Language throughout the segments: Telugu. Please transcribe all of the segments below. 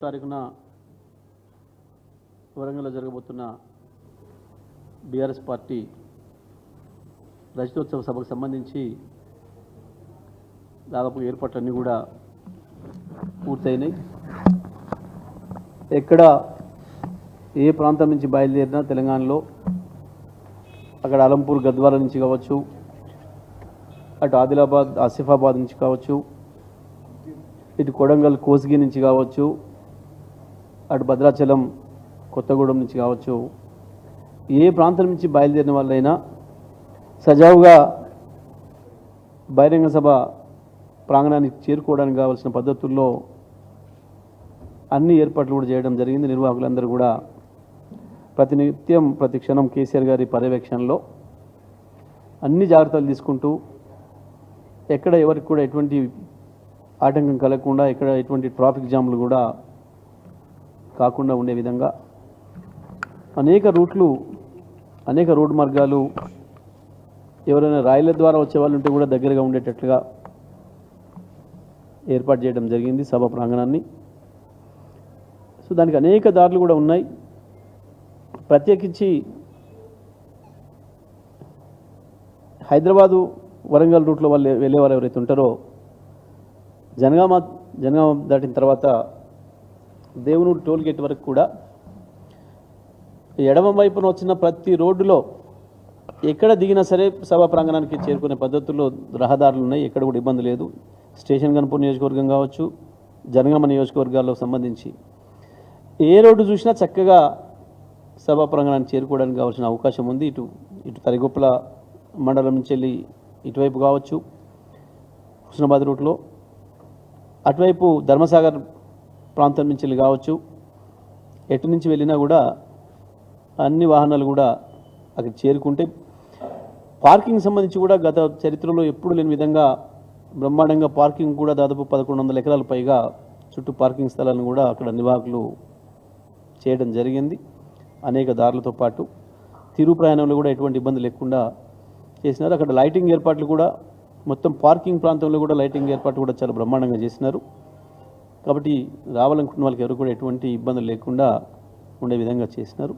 తారీఖున వరంగల్లో జరగబోతున్న బీఆర్ఎస్ పార్టీ రజతోత్సవ సభకు సంబంధించి దాదాపు ఏర్పాట్లన్నీ కూడా పూర్తయినాయి. ఎక్కడ ఏ ప్రాంతం నుంచి బయలుదేరినా తెలంగాణలో అక్కడ అలంపూర్ గద్వాల నుంచి కావచ్చు, అటు ఆదిలాబాద్ ఆసిఫాబాద్ నుంచి కావచ్చు, ఇటు కొడంగల్ కోస్గి నుంచి కావచ్చు, అటు భద్రాచలం కొత్తగూడెం నుంచి కావచ్చు, ఏ ప్రాంతం నుంచి బయలుదేరిన వాళ్ళైనా సజావుగా బహిరంగ సభ ప్రాంగణానికి చేరుకోవడానికి కావాల్సిన పద్ధతుల్లో అన్ని ఏర్పాట్లు కూడా చేయడం జరిగింది. నిర్వాహకులందరూ కూడా ప్రతినిత్యం ప్రతి క్షణం కేసీఆర్ గారి పర్యవేక్షణలో అన్ని జాగ్రత్తలు తీసుకుంటూ ఎక్కడ ఎవరికి కూడా ఎటువంటి ఆటంకం కలగకుండా, ఎక్కడ ఎటువంటి ట్రాఫిక్ జామ్లు కూడా కాకుండా ఉండే విధంగా అనేక రూట్లు, అనేక రోడ్డు మార్గాలు, ఎవరైనా రైళ్ల ద్వారా వచ్చే వాళ్ళు ఉంటే కూడా దగ్గరగా ఉండేటట్లుగా ఏర్పాటు చేయడం జరిగింది సభ ప్రాంగణాన్ని. సో దానికి అనేక దారులు కూడా ఉన్నాయి. ప్రత్యేకించి హైదరాబాదు వరంగల్ రూట్లో వాళ్ళు వెళ్ళేవారు ఎవరైతే ఉంటారో జనగామ దాటిన తర్వాత దేవునూరు టోల్ గేట్ వరకు కూడా ఎడమ వైపున వచ్చిన ప్రతి రోడ్డులో ఎక్కడ దిగినా సరే సభా ప్రాంగణానికి చేరుకునే పద్ధతుల్లో రహదారులు ఉన్నాయి. ఎక్కడ కూడా ఇబ్బంది లేదు. స్టేషన్ గన్పూర్ నియోజకవర్గం కావచ్చు, జనగామ నియోజకవర్గాల్లో సంబంధించి ఏ రోడ్డు చూసినా చక్కగా సభా ప్రాంగణానికి చేరుకోవడానికి కావాల్సిన అవకాశం ఉంది. ఇటు తరిగొప్పల మండలం నుంచి వెళ్ళి ఇటువైపు కావచ్చు హుస్నాబాద్ రూట్లో, అటువైపు ధర్మసాగర్ ప్రాంతం నుంచి వెళ్ళి కావచ్చు, ఎటు నుంచి వెళ్ళినా కూడా అన్ని వాహనాలు కూడా అక్కడ చేరుకుంటే పార్కింగ్ సంబంధించి కూడా గత చరిత్రలో ఎప్పుడు లేని విధంగా బ్రహ్మాండంగా పార్కింగ్ కూడా దాదాపు 1100 ఎకరాల పైగా చుట్టూ పార్కింగ్ స్థలాలను కూడా అక్కడ నిర్వాహకులు చేయడం జరిగింది. అనేక దారులతో పాటు తిరుగు ప్రయాణంలో కూడా ఎటువంటి ఇబ్బంది లేకుండా చేసినారు. అక్కడ లైటింగ్ ఏర్పాట్లు కూడా మొత్తం పార్కింగ్ ప్రాంతంలో కూడా లైటింగ్ ఏర్పాట్లు కూడా చాలా బ్రహ్మాండంగా చేసినారు. కాబట్టి రావాలనుకున్న వాళ్ళకి ఎవరు కూడా ఎటువంటి ఇబ్బందులు లేకుండా ఉండే విధంగా చేసినారు.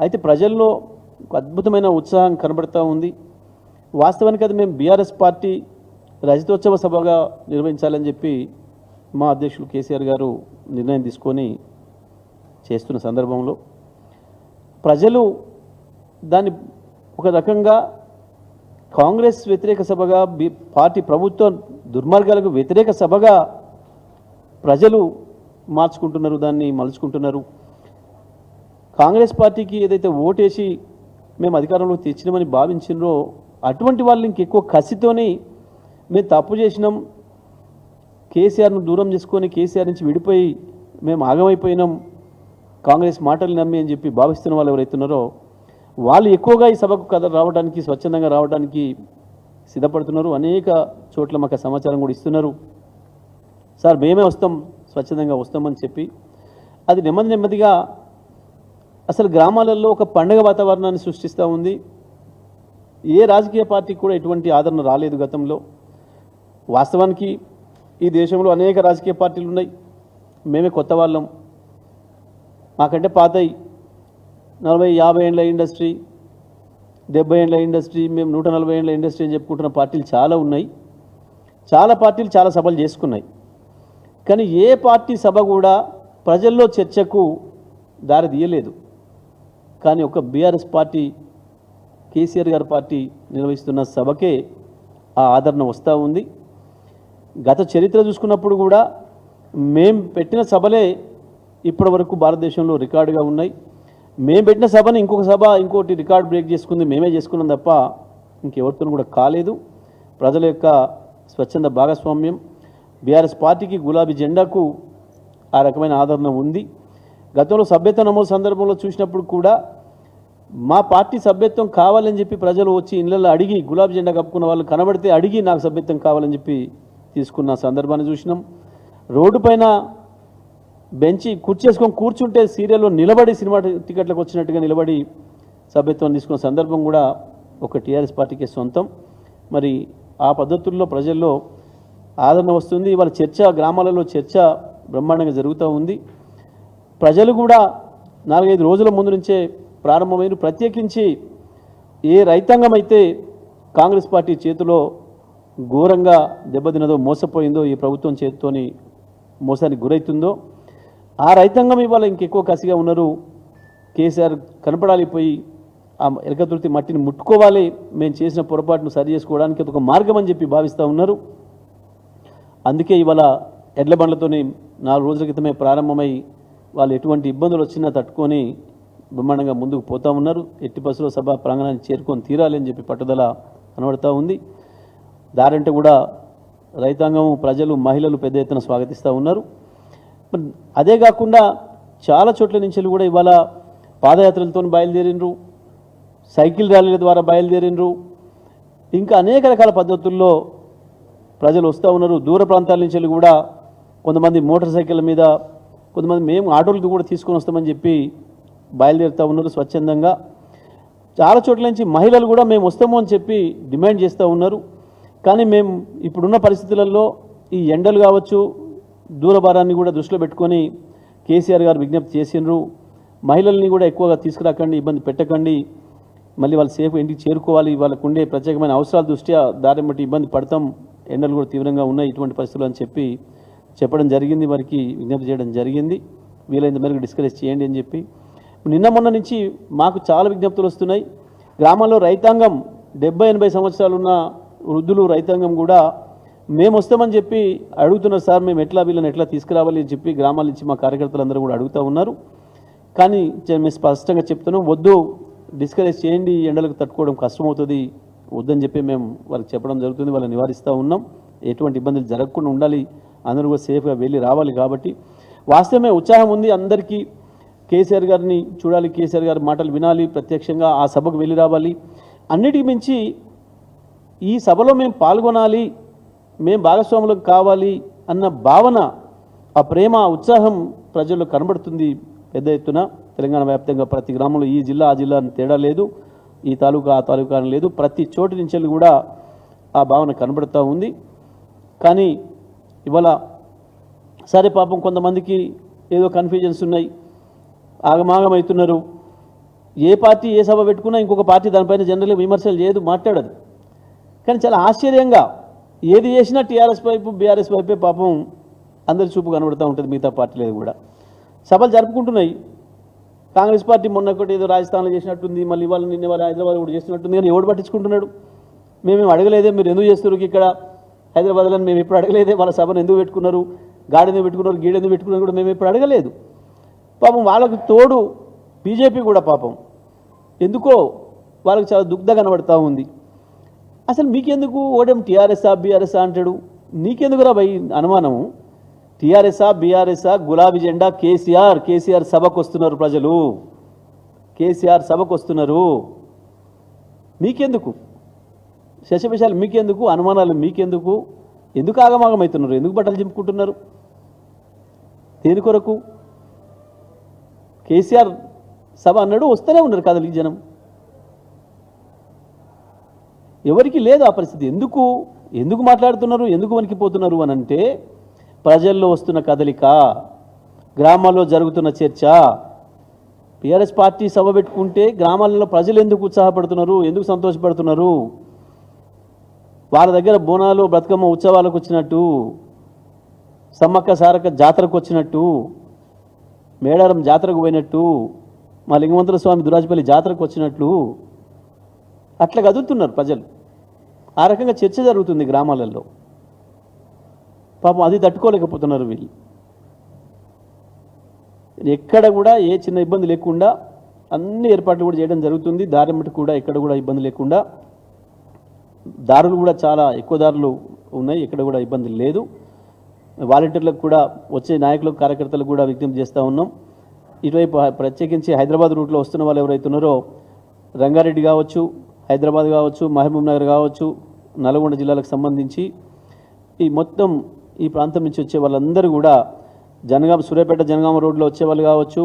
అయితే ప్రజల్లో ఒక అద్భుతమైన ఉత్సాహం కనబడుతూ ఉంది. వాస్తవానికి అది మేము బీఆర్ఎస్ పార్టీ రజతోత్సవ సభగా నిర్వహించాలని చెప్పి మా అధ్యక్షులు కేసీఆర్ గారు నిర్ణయం తీసుకొని చేస్తున్న సందర్భంలో ప్రజలు దాన్ని ఒక రకంగా కాంగ్రెస్ వ్యతిరేక సభగా, పార్టీ ప్రభుత్వ దుర్మార్గాలకు వ్యతిరేక సభగా ప్రజలు మార్చుకుంటున్నారు, దాన్ని మలుచుకుంటున్నారు. కాంగ్రెస్ పార్టీకి ఏదైతే ఓటేసి మేము అధికారంలో తెచ్చినామని భావించినరో అటువంటి వాళ్ళు ఇంకెక్కువ కసితోని మేము తప్పు చేసినాం, కేసీఆర్ను దూరం చేసుకొని కేసీఆర్ నుంచి విడిపోయి మేము ఆగమైపోయినాం, కాంగ్రెస్ మాటలు నమ్మి అని చెప్పి భావిస్తున్న వాళ్ళు ఎవరైతున్నారో వాళ్ళు ఎక్కువగా ఈ సభకు రావడానికి, స్వచ్ఛందంగా రావడానికి సిద్ధపడుతున్నారు. అనేక చోట్ల మాకు సమాచారం కూడా ఇస్తున్నారు. సార్ మేమే వస్తాం, స్వచ్ఛందంగా వస్తామని చెప్పి అది నెమ్మదిగా అసలు గ్రామాలలో ఒక పండగ వాతావరణాన్ని సృష్టిస్తూ ఉంది. ఏ రాజకీయ పార్టీకి కూడా ఎటువంటి ఆదరణ రాలేదు గతంలో. వాస్తవానికి ఈ దేశంలో అనేక రాజకీయ పార్టీలు ఉన్నాయి. మేమే కొత్త వాళ్ళం, మాకంటే పాతయి 40-50 ఏళ్ళ ఇండస్ట్రీ, 70 ఏళ్ళ ఇండస్ట్రీ, మేము 140 ఏళ్ళ ఇండస్ట్రీ అని చెప్పుకుంటున్న పార్టీలు చాలా ఉన్నాయి. చాలా పార్టీలు చాలా సభలు చేసుకున్నాయి. కానీ ఏ పార్టీ సభ కూడా ప్రజల్లో చర్చకు దారి తీయలేదు. కానీ ఒక బీఆర్ఎస్ పార్టీ, కేసీఆర్ గారి పార్టీ నిర్వహిస్తున్న సభకే ఆ ఆదరణ వస్తూ ఉంది. గత చరిత్ర చూసుకున్నప్పుడు కూడా మేము పెట్టిన సభలే ఇప్పటి వరకు భారతదేశంలో రికార్డుగా ఉన్నాయి. మేము పెట్టిన సభని ఇంకొక సభ ఇంకోటి రికార్డ్ బ్రేక్ చేసుకుంది మేమే చేసుకున్నాం తప్ప ఇంకెవరితో కూడా కాలేదు. ప్రజల యొక్క స్వచ్ఛంద భాగస్వామ్యం, బీఆర్ఎస్ పార్టీకి గులాబీ జెండాకు ఆ రకమైన ఆదరణ ఉంది. గతంలో సభ్యత్వ నమోదు సందర్భంలో చూసినప్పుడు కూడా మా పార్టీ సభ్యత్వం కావాలని చెప్పి ప్రజలు వచ్చి ఇళ్లలో అడిగి, గులాబీ జెండా కప్పుకున్న వాళ్ళు కనబడితే అడిగి నాకు సభ్యత్వం కావాలని చెప్పి తీసుకున్న సందర్భాన్ని చూసినాం. రోడ్డు పైన బెంచి కుర్చేసుకొని కూర్చుంటే సీరియల్లో నిలబడి సినిమా టికెట్లకు వచ్చినట్టుగా నిలబడి సభ్యత్వం తీసుకున్న సందర్భం కూడా ఒక టీఆర్ఎస్ పార్టీకి సొంతం. మరి ఆ పద్ధతుల్లో ప్రజల్లో ఆదరణ వస్తుంది. ఇవాళ చర్చ, గ్రామాలలో చర్చ బ్రహ్మాండంగా జరుగుతూ ఉంది. ప్రజలు కూడా 4-5 రోజుల ముందు నుంచే ప్రారంభమైన, ప్రత్యేకించి ఏ రైతాంగం అయితే కాంగ్రెస్ పార్టీ చేతిలో ఘోరంగా దెబ్బతినదో, మోసపోయిందో, ఈ ప్రభుత్వం చేతితోని మోసానికి గురవుతుందో ఆ రైతాంగం ఇవాళ ఇంకెక్కువ కసిగా ఉన్నారు. కేసీఆర్ కనపడాలి, పోయి ఆ ఎలకతుర్తి మట్టిని ముట్టుకోవాలి, మేము చేసిన పొరపాటును సరి చేసుకోవడానికి ఒక మార్గం అని చెప్పి భావిస్తూ ఉన్నారు. అందుకే ఇవాళ ఎడ్ల బండ్లతోని 4 రోజుల క్రితమే ప్రారంభమై వాళ్ళు ఎటువంటి ఇబ్బందులు వచ్చినా తట్టుకొని బ్రహ్మాండంగా ముందుకు పోతూ ఉన్నారు. ఎట్టి బస్సులో సభ ప్రాంగణాన్ని చేరుకొని తీరాలి అని చెప్పి పట్టుదల కనబడుతూ ఉంది. దారంటే కూడా రైతాంగం, ప్రజలు, మహిళలు పెద్ద ఎత్తున స్వాగతిస్తూ ఉన్నారు. అదే కాకుండా చాలా చోట్ల నుంచి కూడా ఇవాళ పాదయాత్రలతో బయలుదేరినరు, సైకిల్ ర్యాలీల ద్వారా బయలుదేరినరు, ఇంకా అనేక రకాల పద్ధతుల్లో ప్రజలు వస్తూ ఉన్నారు. దూర ప్రాంతాల నుంచి కూడా కొంతమంది మోటార్ సైకిళ్ళ మీద, కొంతమంది మేము ఆటోలకి కూడా తీసుకొని వస్తామని చెప్పి బయలుదేరుతూ ఉన్నారు స్వచ్ఛందంగా. చాలా చోట్ల నుంచి మహిళలు కూడా మేము వస్తాము అని చెప్పి డిమాండ్ చేస్తూ ఉన్నారు. కానీ మేము ఇప్పుడున్న పరిస్థితులలో ఈ ఎండలు కావచ్చు, దూరభారాన్ని కూడా దృష్టిలో పెట్టుకొని కేసీఆర్ గారు విజ్ఞప్తి చేసినారు. మహిళల్ని కూడా ఎక్కువగా తీసుకురాకండి, ఇబ్బంది పెట్టకండి, మళ్ళీ వాళ్ళు సేఫ్ ఇంటికి చేరుకోవాలి, వాళ్ళకు ఉండే ప్రత్యేకమైన అవసరాల దృష్ట్యా దారి బట్టి ఇబ్బంది పడతాం, ఎండలు కూడా తీవ్రంగా ఉన్నాయి ఇటువంటి పరిస్థితులు అని చెప్పి చెప్పడం జరిగింది. వారికి విజ్ఞప్తి చేయడం జరిగింది. వీలైనంత మేరకు డిస్కరేజ్ చేయండి అని చెప్పి. నిన్న మొన్న నుంచి మాకు చాలా విజ్ఞప్తులు వస్తున్నాయి. గ్రామాల్లో రైతాంగం 70-80 సంవత్సరాలు ఉన్న వృద్ధులు రైతాంగం కూడా మేము వస్తామని చెప్పి అడుగుతున్నారు. సార్ మేము వీళ్ళని ఎట్లా తీసుకురావాలి అని చెప్పి గ్రామాల నుంచి మా కార్యకర్తలు అందరూ కూడా అడుగుతూ ఉన్నారు. కానీ మేము స్పష్టంగా చెప్తున్నాం, వద్దు, డిస్కరేజ్ చేయండి, ఎండలకు తట్టుకోవడం కష్టమవుతుంది, వద్దని చెప్పి మేము వాళ్ళకి చెప్పడం జరుగుతుంది. వాళ్ళని నివారిస్తూ ఉన్నాం. ఎటువంటి ఇబ్బందులు జరగకుండా ఉండాలి, అందరూ కూడా సేఫ్గా వెళ్ళి రావాలి. కాబట్టి వాస్తవమే ఉత్సాహం ఉంది అందరికీ. కేసీఆర్ గారిని చూడాలి, కేసీఆర్ గారి మాటలు వినాలి, ప్రత్యక్షంగా ఆ సభకు వెళ్ళి రావాలి. అన్నిటికి మించి ఈ సభలో మేము పాల్గొనాలి, మేము భాగస్వాములు కావాలి అన్న భావన, ఆ ప్రేమ, ఆ ఉత్సాహం ప్రజల్లో కనబడుతుంది పెద్ద ఎత్తున. తెలంగాణ వ్యాప్తంగా ప్రతి గ్రామంలో ఈ జిల్లా ఆ జిల్లా అని తేడా లేదు, ఈ తాలూకా ఆ తాలూకా అని లేదు, ప్రతి చోటు నుంచి కూడా ఆ భావన కనబడుతూ ఉంది. కానీ ఇవాళ సరే పాపం కొంతమందికి ఏదో కన్ఫ్యూజన్స్ ఉన్నాయి, ఆగమాగం అవుతున్నారు. ఏ పార్టీ ఏ సభ పెట్టుకున్నా ఇంకొక పార్టీ దానిపైన జనరల్గా విమర్శలు చేయదు, మాట్లాడదు. కానీ చాలా ఆశ్చర్యంగా ఏది చేసినా టీఆర్ఎస్ వైపు, బీఆర్ఎస్ వైపే పాపం అందరి చూపు కనబడుతూ ఉంటుంది. మిగతా పార్టీలేదు కూడా సభలు జరుపుకుంటున్నాయి. కాంగ్రెస్ పార్టీ మొన్న ఒకటి ఏదో రాజస్థాన్లో చేసినట్టుంది, మళ్ళీ ఇవాళ నిన్న వాళ్ళు హైదరాబాద్ కూడా చేస్తున్నట్టుంది. కానీ ఎవడు పట్టించుకుంటున్నాడు? మేమేం అడగలేదే, మీరు ఎందుకు చేస్తున్నారు ఇక్కడ హైదరాబాద్లో, మేము ఎప్పుడు అడగలేదే. వాళ్ళ సభను ఎందుకు పెట్టుకున్నారు, గాడెందుకు పెట్టుకున్నారు, గీడెందుకు పెట్టుకున్నారు కూడా మేము ఎప్పుడు అడగలేదు. పాపం వాళ్ళకి తోడు బీజేపీ కూడా పాపం ఎందుకో వాళ్ళకి చాలా దుగ్ధ కనబడుతూ ఉంది. అసలు మీకెందుకు ఓడేం టీఆర్ఎస్ఆ బీఆర్ఎస్ఆ అంటాడు? నీకెందుకు రా భయ్ అనుమానము? టీఆర్ఎస్ఆ బీఆర్ఎస్ఆ, గులాబీ జెండా కేసీఆర్. కేసీఆర్ సభకు వస్తున్నారు ప్రజలు, కేసీఆర్ సభకు వస్తున్నారు. మీకెందుకు శశవిషాలు? మీకెందుకు అనుమానాలు? మీకెందుకు? ఎందుకు ఆగమాగమవుతున్నారు? ఎందుకు బట్టలు చింపుకుంటున్నారు? దేని కొరకు? కేసీఆర్ సభ అన్నాడు, వస్తూనే ఉన్నారు కదలి జనం. ఎవరికి లేదు ఆ పరిస్థితి. ఎందుకు మాట్లాడుతున్నారు, ఎందుకు వణికిపోతున్నారు అని అంటే, ప్రజల్లో వస్తున్న కదలిక, గ్రామాల్లో జరుగుతున్న చర్చ. టీఆర్ఎస్ పార్టీ సభ పెట్టుకుంటే గ్రామాలలో ప్రజలు ఎందుకు ఉత్సాహపడుతున్నారు, ఎందుకు సంతోషపడుతున్నారు? వాళ్ళ దగ్గర బోనాలు, బతుకమ్మ ఉత్సవాలకు వచ్చినట్టు, సమ్మక్క సారక్క జాతరకు వచ్చినట్టు, మేడారం జాతరకు పోయినట్టు, మా లింగమంతుల స్వామి దురాజపల్లి జాతరకు వచ్చినట్లు అట్లా కదులుతున్నారు ప్రజలు. ఆ రకంగా చర్చ జరుగుతుంది గ్రామాలలో. పాపం అది తట్టుకోలేకపోతున్నారు వీళ్ళు. ఎక్కడ కూడా ఏ చిన్న ఇబ్బంది లేకుండా అన్ని ఏర్పాట్లు కూడా చేయడం జరుగుతుంది. దారి మటు కూడా ఎక్కడ కూడా ఇబ్బంది లేకుండా, దారులు కూడా చాలా ఎక్కువ దారులు ఉన్నాయి, ఎక్కడ కూడా ఇబ్బంది లేదు. వాలంటీర్లకు కూడా, వచ్చే నాయకులకు, కార్యకర్తలకు కూడా విజ్ఞప్తి చేస్తూ ఉన్నాం. ఇటువైపు ప్రత్యేకించి హైదరాబాద్ రూట్లో వస్తున్న వాళ్ళు ఎవరైతున్నారో, రంగారెడ్డి కావచ్చు, హైదరాబాద్ కావచ్చు, మహబూబ్ నగర్ కావచ్చు, నల్గొండ జిల్లాలకు సంబంధించి ఈ మొత్తం ఈ ప్రాంతం నుంచి వచ్చే వాళ్ళందరూ కూడా సూర్యాపేట జనగామ రోడ్లో వచ్చే వాళ్ళు కావచ్చు,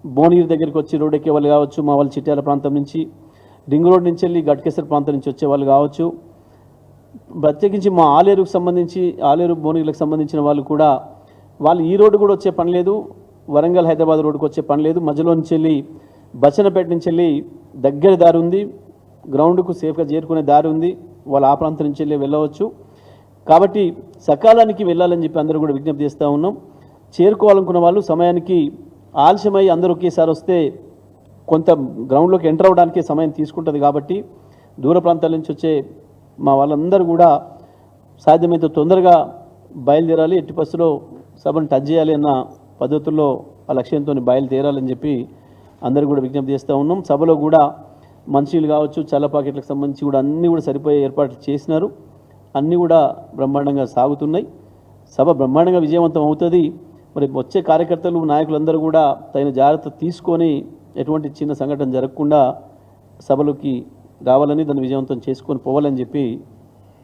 భువనగిరి దగ్గరికి వచ్చి రోడ్ ఎక్కే వాళ్ళు కావచ్చు, మా వాళ్ళు చిట్యాల ప్రాంతం నుంచి, రింగ్ రోడ్ నుంచి వెళ్ళి గట్కేసర్ ప్రాంతం నుంచి వచ్చే వాళ్ళు కావచ్చు, ప్రత్యేకించి మా ఆలేరుకు సంబంధించి, ఆలేరు భువనగిరికి సంబంధించిన వాళ్ళు కూడా వాళ్ళు ఈ రోడ్డు కూడా వచ్చే పని లేదు, వరంగల్ హైదరాబాద్ రోడ్డుకు వచ్చే పని లేదు, మధ్యలో నుంచి వెళ్ళి బచ్చనపేట నుంచి వెళ్ళి దగ్గర దారి ఉంది, గ్రౌండ్కు సేఫ్గా చేరుకునే దారి ఉంది, వాళ్ళు ఆ ప్రాంతం నుంచి వెళ్ళి వెళ్ళవచ్చు. కాబట్టి సకాలానికి వెళ్ళాలని చెప్పి అందరూ కూడా విజ్ఞప్తి చేస్తూ ఉన్నాం. చేరుకోవాలనుకున్న వాళ్ళు సమయానికి ఆలస్యమై అందరూ ఒకేసారి వస్తే కొంత గ్రౌండ్లోకి ఎంటర్ అవ్వడానికి సమయం తీసుకుంటుంది. కాబట్టి దూర ప్రాంతాల నుంచి వచ్చే మా వాళ్ళందరూ కూడా సాధ్యమైతే తొందరగా బయలుదేరాలి, ఎట్టి పరిస్థితుల్లో సభను టచ్ చేయాలి అన్న పద్ధతుల్లో ఆ లక్ష్యంతో బయలుదేరాలని చెప్పి అందరూ కూడా విజ్ఞప్తి చేస్తూ ఉన్నాం. సభలో కూడా మంచినీళ్ళు కావచ్చు, చల్ల పాకెట్లకు సంబంధించి కూడా అన్నీ కూడా సరిపోయే ఏర్పాట్లు చేసినారు. అన్నీ కూడా బ్రహ్మాండంగా సాగుతున్నాయి. సభ బ్రహ్మాండంగా విజయవంతం అవుతుంది. మరి వచ్చే కార్యకర్తలు నాయకులందరూ కూడా తగిన జాగ్రత్త తీసుకొని ఎటువంటి చిన్న సంఘటన జరగకుండా సభలోకి రావాలని, దాన్ని విజయవంతం చేసుకొని పోవాలని చెప్పి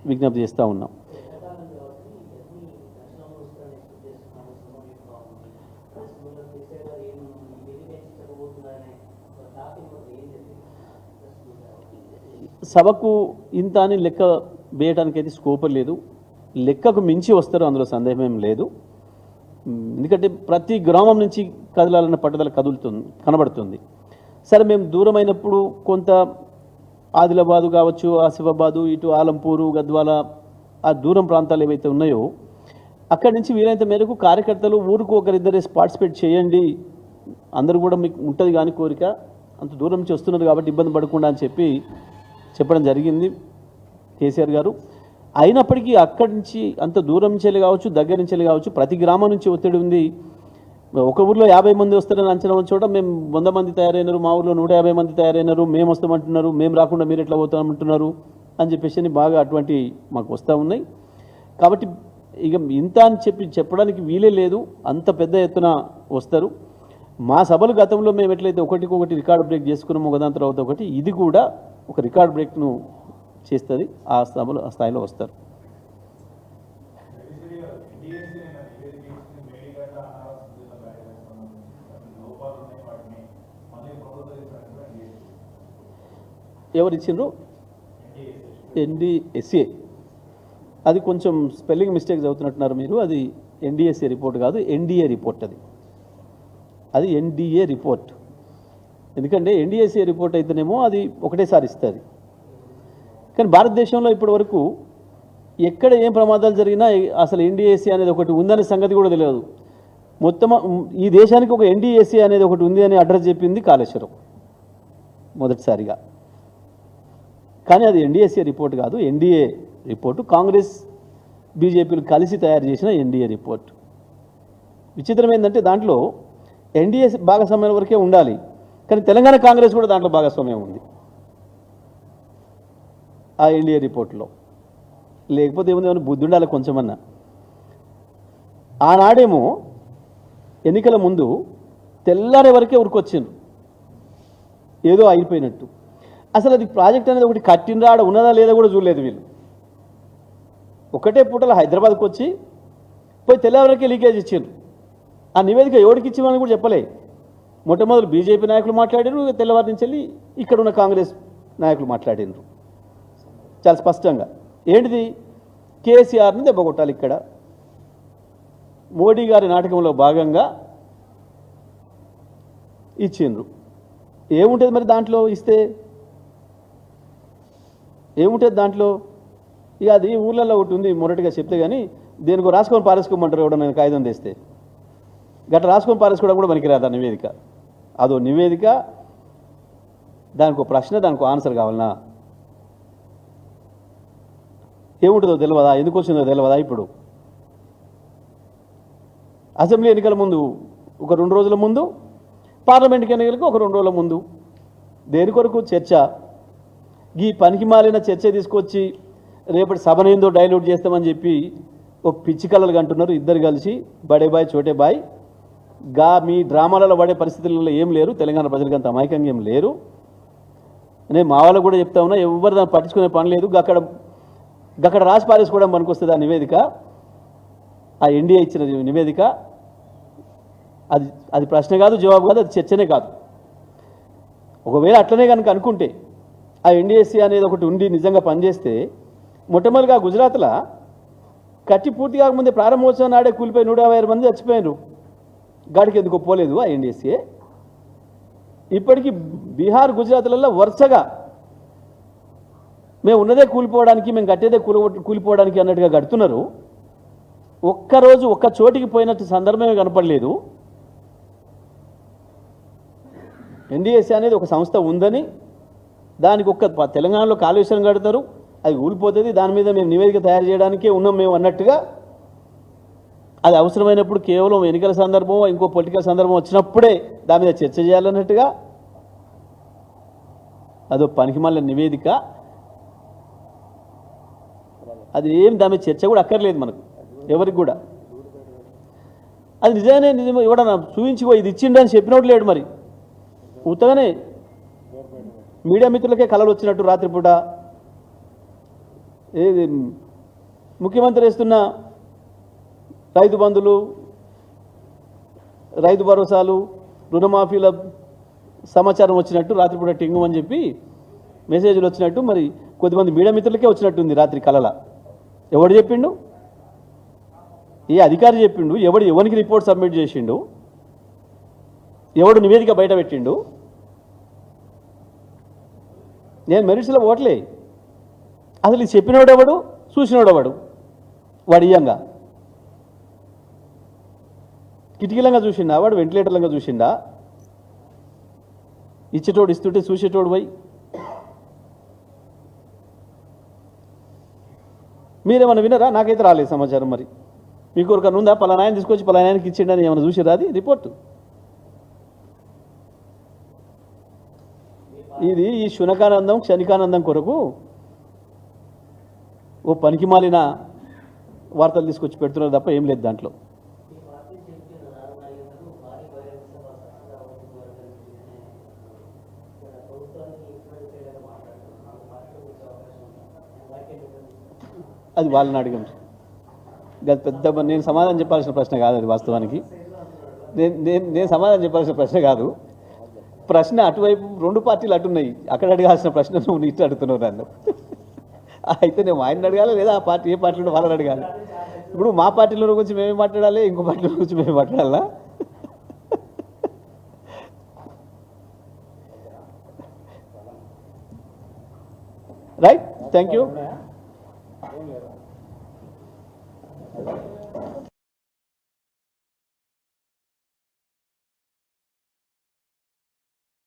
విజ్ఞప్తి చేస్తూ ఉన్నాం. సభకు ఇంత అని లెక్క వేయడానికి అయితే స్కోప్ లేదు. లెక్కకు మించి వస్తారు, అందులో సందేహం ఏం లేదు. ఎందుకంటే ప్రతి గ్రామం నుంచి కదలాలన్న పట్టుదల కనబడుతుంది. సరే, మేము దూరమైనప్పుడు కొంత ఆదిలాబాదు కావచ్చు, ఆసిఫాబాదు, ఇటు ఆలంపూరు, గద్వాల, ఆ దూరం ప్రాంతాలు ఏవైతే ఉన్నాయో అక్కడి నుంచి వీలైనంత మేరకు కార్యకర్తలు ఊరుకు ఒకరిద్దరే పార్టిసిపేట్ చేయండి, అందరూ కూడా మీకు ఉంటుంది కానీ కోరిక, అంత దూరం నుంచి వస్తున్నారు కాబట్టి ఇబ్బంది పడకుండా అని చెప్పడం జరిగింది కేసీఆర్ గారు. అయినప్పటికీ అక్కడి నుంచి అంత దూరం నుంచి కావచ్చు, దగ్గర నుంచి కావచ్చు, ప్రతి గ్రామం నుంచి ఒత్తిడి ఉంది. ఒక ఊర్లో 50 మంది వస్తారని అంచనా చోట మేము 100 మంది తయారైనారు, మా ఊర్లో 150 మంది తయారైనారు, మేము వస్తామంటున్నారు, మేము రాకుండా మీరు ఎట్లా పోతామంటున్నారు అని చెప్పేసి బాగా అటువంటి మాకు వస్తూ ఉన్నాయి. కాబట్టి ఇక ఇంత అని చెప్పడానికి వీలే లేదు, అంత పెద్ద ఎత్తున వస్తారు. మా సభలు గతంలో మేము ఎట్లయితే ఒకటికొకటి రికార్డ్ బ్రేక్ చేసుకున్నాము, ఒకదాని తర్వాత ఒకటి, ఇది కూడా ఒక రికార్డ్ బ్రేక్ను చేస్తుంది. ఆ సభలు ఆ స్థాయిలో వస్తారు. ఎవరు ఇచ్చిండ్రు? NDSA. అది కొంచెం స్పెల్లింగ్ మిస్టేక్స్ అవుతున్నట్టున్నారు మీరు. అది NDSA రిపోర్ట్ కాదు, NDA రిపోర్ట్. అది NDA రిపోర్ట్. ఎందుకంటే NDSA రిపోర్ట్ అయితేనేమో అది ఒకటేసారి ఇస్తుంది. కానీ భారతదేశంలో ఇప్పటి వరకు ఎక్కడ ఏం ప్రమాదాలు జరిగినా అసలు NDSA అనేది ఒకటి ఉందనే సంగతి కూడా తెలియదు. మొత్తం ఈ దేశానికి ఒక NDSA అనేది ఒకటి ఉంది అని అడ్రస్ చెప్పింది కాళేశ్వరం మొదటిసారిగా. కానీ అది NDSA రిపోర్ట్ కాదు, NDA రిపోర్టు. కాంగ్రెస్ బీజేపీలు కలిసి తయారు చేసిన NDA రిపోర్ట్. విచిత్రం ఏంటంటే దాంట్లో NDA భాగస్వామ్యం వరకే ఉండాలి, కానీ తెలంగాణ కాంగ్రెస్ కూడా దాంట్లో భాగస్వామ్యం ఉంది ఆ NDA రిపోర్ట్లో. లేకపోతే ఏమైనా బుద్ధి ఉండాలి కొంచెమన్నా. ఆనాడేమో ఎన్నికల ముందు తెల్లారే వరకే ఉరికొచ్చిండ్రు, ఏదో అయిపోయినట్టు. అసలు అది ప్రాజెక్ట్ అనేది ఒకటి కట్టినరా, ఆడ ఉన్నదా లేదా కూడా చూడలేదు వీళ్ళు. ఒకటే పూటలో హైదరాబాద్కి వచ్చి పోయి తెల్లవారికే లీకేజ్ ఇచ్చిండ్రు. ఆ నివేదిక ఎవరికి ఇచ్చామని కూడా చెప్పలే. మొట్టమొదటి బీజేపీ నాయకులు మాట్లాడారు, తెల్లవారి నుంచి వెళ్ళి ఇక్కడ ఉన్న కాంగ్రెస్ నాయకులు మాట్లాడినారు చాలా స్పష్టంగా. ఏంటిది? కేసీఆర్ని దెబ్బకొట్టాలి. ఇక్కడ మోడీ గారి నాటకంలో భాగంగా ఇచ్చిండ్రు. ఏముంటుంది మరి దాంట్లో? ఇస్తే ఏముంటుంది దాంట్లో? ఇక అది ఊళ్ళల్లో ఒకటి ఉంది మొరటిగా చెప్తే, కానీ దేనికో రాసుకొని పారేసుకోమంటారు ఎవడన్నా కాగితం తెస్తే. గట్ట రాసుకొని పారేసుకోవడం కూడా పనికిరాదు ఆ నివేదిక. అదో నివేదిక, దానికి ప్రశ్న, దానికి ఆన్సర్ కావాలన్నా? ఏముంటుందో తెలియదా? ఎందుకు వచ్చిందో తెలియదా? ఇప్పుడు అసెంబ్లీ ఎన్నికల ముందు ఒక 2 రోజుల ముందు, పార్లమెంట్ ఎన్నికలకు ఒక 2 రోజుల ముందు దేని కొరకు చర్చ? ఈ పనికి మాలిన చర్చ తీసుకొచ్చి రేపటి సభనేందో డైల్యూట్ చేస్తామని చెప్పి ఒక పిచ్చి కళలు అంటున్నారు ఇద్దరు కలిసి. బడే బాయ్ చోటే బాయ్ మీ డ్రామాలలో పడే పరిస్థితులలో ఏం లేరు. తెలంగాణ ప్రజలకు అంత అమాయకంగా ఏం లేరు. నేను మా వాళ్ళకు కూడా చెప్తా ఉన్నా, ఎవరు దాన్ని పట్టించుకునే పని లేదు. అక్కడ రాసి పారేసుకోవడం పనికొస్తుంది ఆ నివేదిక, ఆ NDA ఇచ్చిన నివేదిక. అది ప్రశ్న కాదు, జవాబు కాదు, అది చర్చనే కాదు. ఒకవేళ అట్లనే కనుక అనుకుంటే, ఆ NDSA అనేది ఒకటి ఉండి నిజంగా పనిచేస్తే, మొట్టమొదటిగా గుజరాత్లో కట్టి పూర్తి కాకముందే ప్రారంభోత్సవం నాడే కూలిపోయి 150 మంది చచ్చిపోయారు. గాడికి ఎందుకు పోలేదు ఆ ఎన్డీఎస్ఏ? ఇప్పటికీ బీహార్ గుజరాత్లలో వరుసగా మేము ఉన్నదే కూలిపోవడానికి, మేము కట్టేదే కూలిపోవడానికి అన్నట్టుగా కడుతున్నారు. ఒక్కరోజు ఒక్క చోటికి పోయినట్టు సందర్భమే కనపడలేదు. ఎన్డీఎస్ఏ అనేది ఒక సంస్థ ఉందని, దానికి ఒక్క తెలంగాణలో కాళేశ్వరం కడతారు, అది కూలిపోతుంది, దాని మీద మేము నివేదిక తయారు చేయడానికే ఉన్నాం మేము అన్నట్టుగా, అది అవసరమైనప్పుడు కేవలం ఎన్నికల సందర్భం ఇంకో పొలిటికల్ సందర్భం వచ్చినప్పుడే దాని మీద చర్చ చేయాలన్నట్టుగా అదో పనికిమాలిన నివేదిక. అది ఏం దాని మీద చర్చ కూడా అక్కర్లేదు మనకు ఎవరికి కూడా. అది నిజం ఎవడన్నా చూపించి ఇది ఇచ్చిండని చెప్పినట్టు లేడు. మరి ఉత్తగానే మీడియా మిత్రులకే కలలు వచ్చినట్టు రాత్రిపూట ఏది ముఖ్యమంత్రి వేస్తున్న రైతు బంధులు, రైతు భరోసాలు, రుణమాఫీల సమాచారం వచ్చినట్టు రాత్రిపూట టింగు అని చెప్పి మెసేజ్లు వచ్చినట్టు మరి కొద్దిమంది మీడియా మిత్రులకే వచ్చినట్టుంది రాత్రి కలల. ఎవడు చెప్పిండు? ఏ అధికారి చెప్పిండు? ఎవరికి రిపోర్ట్ సబ్మిట్ చేసిండు? ఎవడు నివేదిక బయట పెట్టిండు? నేను మెరిట్స్లో ఓట్లే. అసలు ఇది చెప్పినోడెవడు, చూసినోడెవడు? వాడు ఇయ్యంగా కిటికీలంగా చూసిండా? వాడు వెంటిలేటర్లంగా చూసిండా? ఇచ్చేటోడు ఇస్తుంటే చూసేటోడు పోయి మీరేమన్నా వినరా? నాకైతే రాలేదు సమాచారం. మరి మీకు ఒకరికన్నా ఉందా? పలానాయన తీసుకొచ్చి పలానాయనకి ఇచ్చిండని ఏమైనా చూసిరా? అది రిపోర్టు. ఇది ఈ శునకానందం క్షణికానందం కొరకు ఓ పనికి మాలిన వార్తలు తీసుకొచ్చి పెడుతున్నారు తప్ప ఏం లేదు దాంట్లో. అది వాళ్ళని అడిగాం. అది పెద్ద నేను సమాధానం చెప్పాల్సిన ప్రశ్న కాదు అది. వాస్తవానికి నేను సమాధానం చెప్పాల్సిన ప్రశ్న కాదు. ప్రశ్న అటువైపు రెండు పార్టీలు అటున్నాయి. అక్కడ అడగాల్సిన ప్రశ్న నువ్వు ఇట్లా అడుగుతున్నావు నన్ను. అయితే నేను ఆయన అడగాలి, లేదా ఆ పార్టీ ఏ పార్టీలో వాళ్ళని అడగాలి. ఇప్పుడు మా పార్టీలో గురించి మేమే మాట్లాడాలి, ఇంకో పార్టీల గురించి మేమే మాట్లాడాలా? Right, thank you.